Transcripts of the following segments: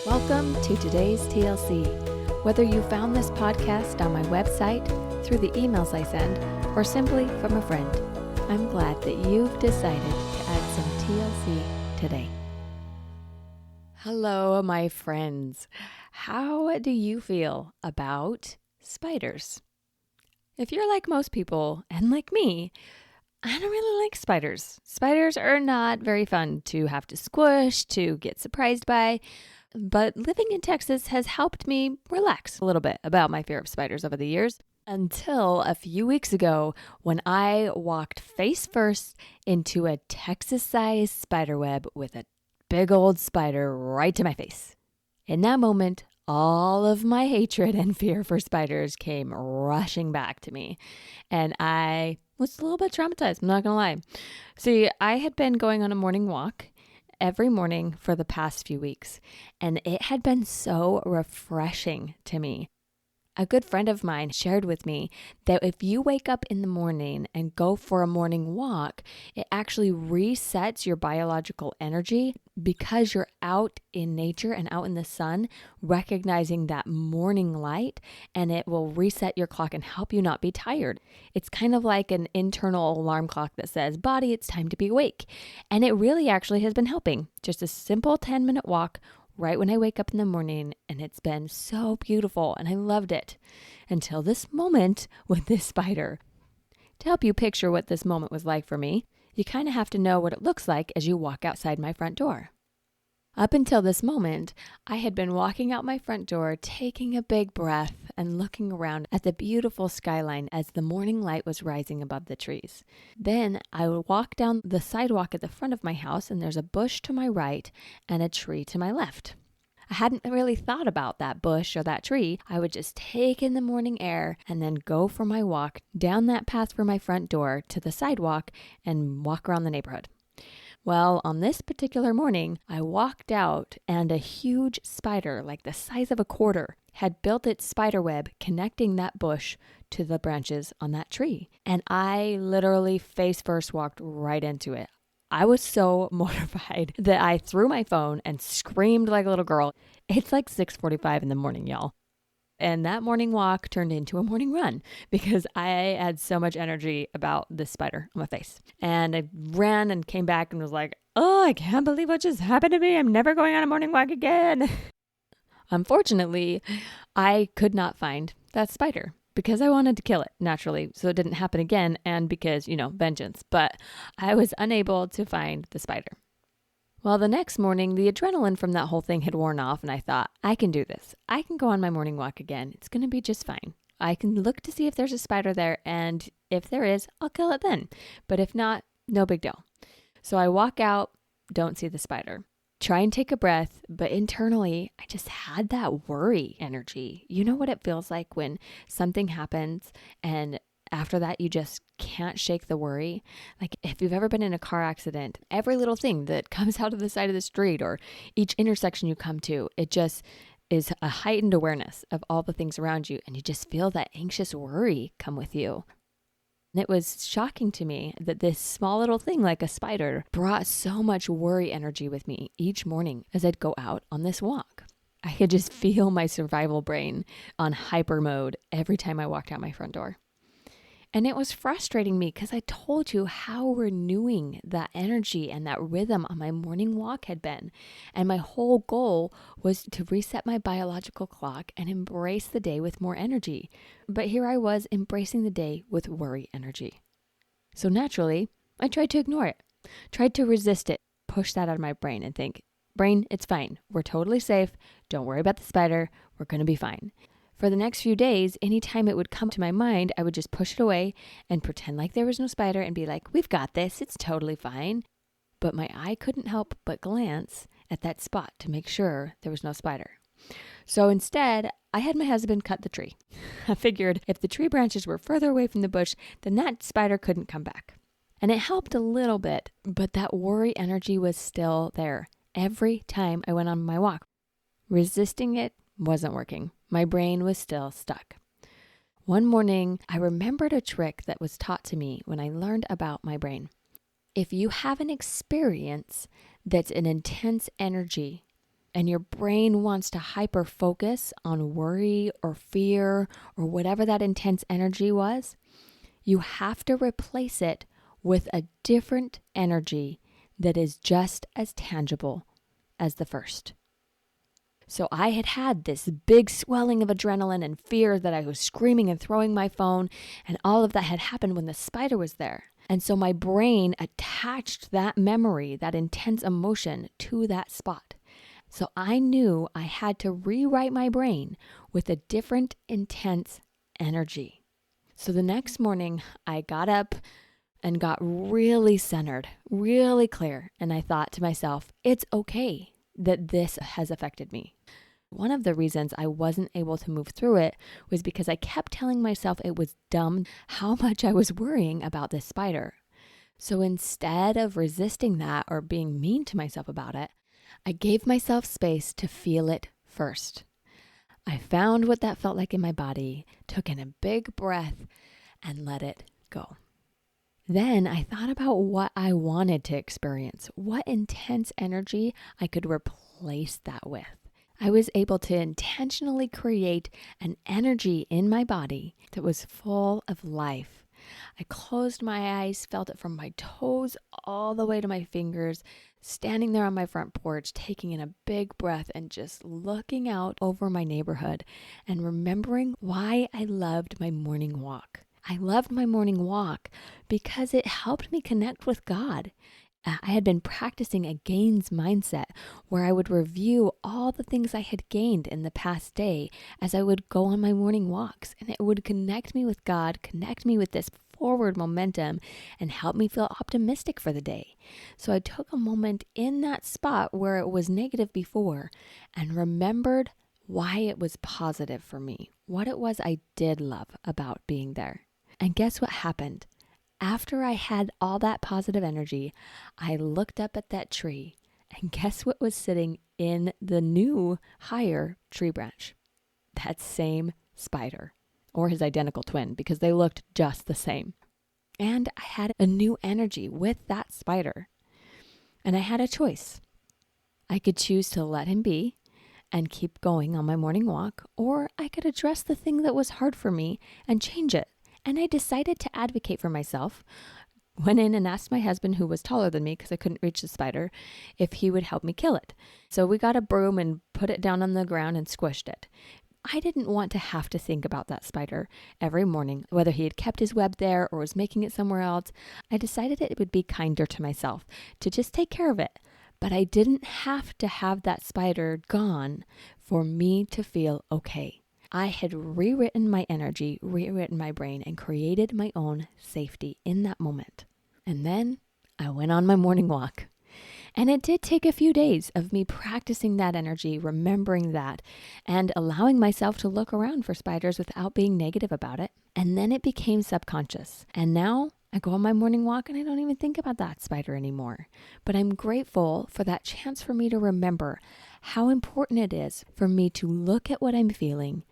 Welcome to today's TLC. Whether you found this podcast on my website, through the emails I send, or simply from a friend, I'm glad that you've decided to add some TLC today. Hello, my friends. How do you feel about spiders? If you're like most people, and like me, I don't really like spiders. Spiders are not very fun to have to squish, to get surprised by. But living in Texas has helped me relax a little bit about my fear of spiders over the years, until a few weeks ago when I walked face first into a Texas-sized spider web with a big old spider right to my face. In that moment, all of my hatred and fear for spiders came rushing back to me, and I was a little bit traumatized, I'm not gonna lie. See, I had been going on a morning walk every morning for the past few weeks, and it had been so refreshing to me. A good friend of mine shared with me that if you wake up in the morning and go for a morning walk, it actually resets your biological energy because you're out in nature and out in the sun, recognizing that morning light, and it will reset your clock and help you not be tired. It's kind of like an internal alarm clock that says, body, it's time to be awake. And it really actually has been helping. Just a simple 10-minute walk right when I wake up in the morning, and it's been so beautiful, and I loved it until this moment with this spider. To help you picture what this moment was like for me, you kind of have to know what it looks like as you walk outside my front door. Up until this moment, I had been walking out my front door, taking a big breath and looking around at the beautiful skyline as the morning light was rising above the trees. Then I would walk down the sidewalk at the front of my house, and there's a bush to my right and a tree to my left. I hadn't really thought about that bush or that tree. I would just take in the morning air and then go for my walk down that path from my front door to the sidewalk and walk around the neighborhood. Well, on this particular morning, I walked out and a huge spider, like the size of a quarter, had built its spider web connecting that bush to the branches on that tree. And I literally face first walked right into it. I was so mortified that I threw my phone and screamed like a little girl. It's like 6:45 in the morning, y'all. And that morning walk turned into a morning run because I had so much energy about this spider on my face. And I ran and came back and was like, oh, I can't believe what just happened to me. I'm never going on a morning walk again. Unfortunately, I could not find that spider because I wanted to kill it naturally, so it didn't happen again, and because, vengeance. But I was unable to find the spider. Well, the next morning, the adrenaline from that whole thing had worn off, and I thought, I can do this. I can go on my morning walk again. It's going to be just fine. I can look to see if there's a spider there, and if there is, I'll kill it then. But if not, no big deal. So I walk out, don't see the spider. Try and take a breath, but internally, I just had that worry energy. You know what it feels like when something happens and after that, you just can't shake the worry. Like if you've ever been in a car accident, every little thing that comes out of the side of the street or each intersection you come to, it just is a heightened awareness of all the things around you. And you just feel that anxious worry come with you. And it was shocking to me that this small little thing like a spider brought so much worry energy with me each morning as I'd go out on this walk. I could just feel my survival brain on hyper mode every time I walked out my front door. And it was frustrating me because I told you how renewing that energy and that rhythm on my morning walk had been. And my whole goal was to reset my biological clock and embrace the day with more energy. But here I was embracing the day with worry energy. So naturally, I tried to ignore it, tried to resist it, push that out of my brain and think, brain, it's fine. We're totally safe. Don't worry about the spider. We're going to be fine. For the next few days, anytime it would come to my mind, I would just push it away and pretend like there was no spider and be like, we've got this, it's totally fine. But my eye couldn't help but glance at that spot to make sure there was no spider. So instead, I had my husband cut the tree. I figured if the tree branches were further away from the bush, then that spider couldn't come back. And it helped a little bit, but that worry energy was still there every time I went on my walk. Resisting it wasn't working. My brain was still stuck. One morning, I remembered a trick that was taught to me when I learned about my brain. If you have an experience that's an intense energy and your brain wants to hyper focus on worry or fear or whatever that intense energy was, you have to replace it with a different energy that is just as tangible as the first. So I had had this big swelling of adrenaline and fear that I was screaming and throwing my phone, and all of that had happened when the spider was there. And so my brain attached that memory, that intense emotion, to that spot. So I knew I had to rewrite my brain with a different intense energy. So the next morning, I got up and got really centered, really clear. And I thought to myself, it's okay that this has affected me. One of the reasons I wasn't able to move through it was because I kept telling myself it was dumb how much I was worrying about this spider. So instead of resisting that or being mean to myself about it, I gave myself space to feel it first. I found what that felt like in my body, took in a big breath, and let it go. Then I thought about what I wanted to experience, what intense energy I could replace that with. I was able to intentionally create an energy in my body that was full of life. I closed my eyes, felt it from my toes all the way to my fingers, standing there on my front porch, taking in a big breath and just looking out over my neighborhood and remembering why I loved my morning walk. I loved my morning walk because it helped me connect with God. I had been practicing a gains mindset where I would review all the things I had gained in the past day as I would go on my morning walks, and it would connect me with God, connect me with this forward momentum, and help me feel optimistic for the day. So I took a moment in that spot where it was negative before and remembered why it was positive for me, what it was I did love about being there. And guess what happened? After I had all that positive energy, I looked up at that tree, and guess what was sitting in the new, higher tree branch? That same spider, or his identical twin, because they looked just the same. And I had a new energy with that spider. And I had a choice. I could choose to let him be and keep going on my morning walk, or I could address the thing that was hard for me and change it. And I decided to advocate for myself. Went in and asked my husband, who was taller than me because I couldn't reach the spider, if he would help me kill it. So we got a broom and put it down on the ground and squished it. I didn't want to have to think about that spider every morning, whether he had kept his web there or was making it somewhere else. I decided it would be kinder to myself to just take care of it. But I didn't have to have that spider gone for me to feel okay. I had rewritten my energy, rewritten my brain, and created my own safety in that moment. And then I went on my morning walk. And it did take a few days of me practicing that energy, remembering that, and allowing myself to look around for spiders without being negative about it. And then it became subconscious. And now I go on my morning walk and I don't even think about that spider anymore. But I'm grateful for that chance for me to remember how important it is for me to look at what I'm feeling,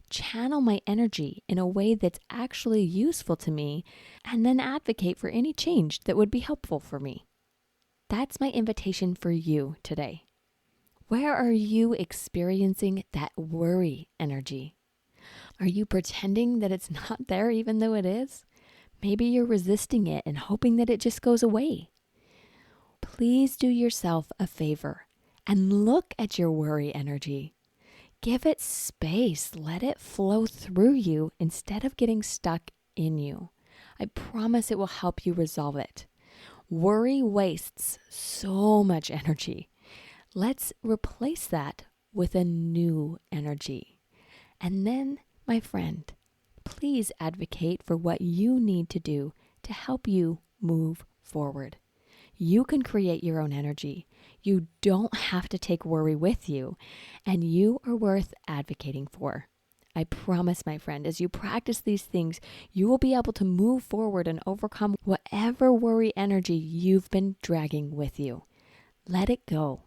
channel my energy in a way that's actually useful to me, and then advocate for any change that would be helpful for me. That's my invitation for you today. Where are you experiencing that worry energy? Are you pretending that it's not there even though it is? Maybe you're resisting it and hoping that it just goes away. Please do yourself a favor and look at your worry energy. Give it space. Let it flow through you instead of getting stuck in you. I promise it will help you resolve it. Worry wastes so much energy. Let's replace that with a new energy. And then, my friend, please advocate for what you need to do to help you move forward. You can create your own energy. You don't have to take worry with you, and you are worth advocating for. I promise, my friend, as you practice these things, you will be able to move forward and overcome whatever worry energy you've been dragging with you. Let it go.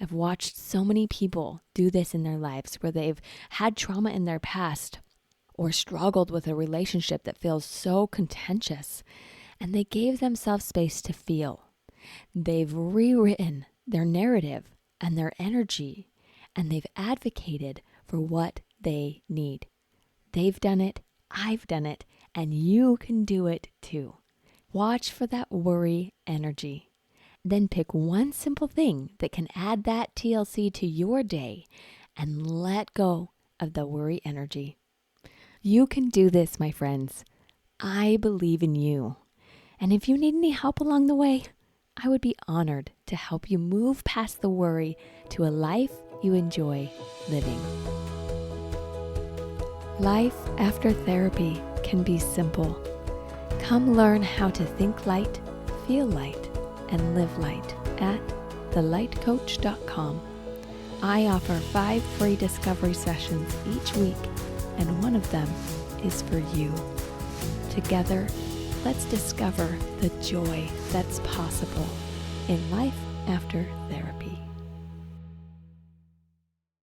I've watched so many people do this in their lives where they've had trauma in their past or struggled with a relationship that feels so contentious, and they gave themselves space to feel. They've rewritten their narrative and their energy and they've advocated for what they need. They've done it, I've done it, and you can do it too. Watch for that worry energy. Then pick one simple thing that can add that TLC to your day and let go of the worry energy. You can do this, my friends. I believe in you. And if you need any help along the way, I would be honored to help you move past the worry to a life you enjoy living. Life after therapy can be simple. Come learn how to think light, feel light, and live light at thelightcoach.com. I offer 5 free discovery sessions each week, and one of them is for you. Together, let's discover the joy that's possible in life after therapy.